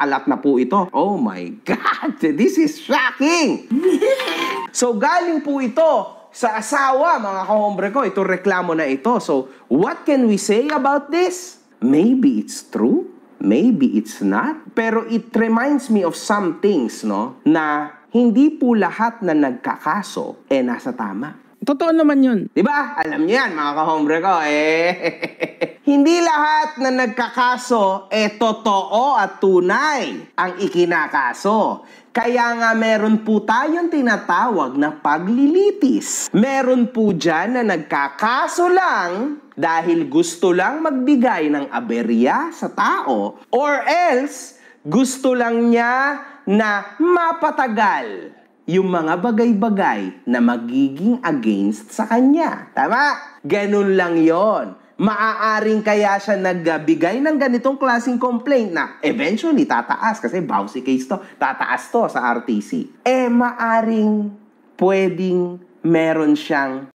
kalat na po ito. Oh my God! This is shocking! So, galing po ito sa asawa, mga kahombre ko. Ito reklamo na ito. So, what can we say about this? Maybe it's true. Maybe it's not. Pero it reminds me of some things, no? Na hindi po lahat na nagkakaso, nasa tama. Totoo naman yun. Diba? Alam niyo yan, mga kahombre ko. Hindi lahat na nagkakaso, totoo at tunay ang ikinakaso. Kaya nga meron po tayong tinatawag na paglilitis. Meron po dyan na nagkakaso lang dahil gusto lang magbigay ng aberya sa tao or else gusto lang niya na mapatagal yung mga bagay-bagay na magiging against sa kanya. Tama? Ganun lang yon. Maaaring kaya siya nagbigay ng ganitong klaseng complaint na eventually tataas kasi bouncy case to, tataas to sa RTC. Maaring pwedeng meron siyang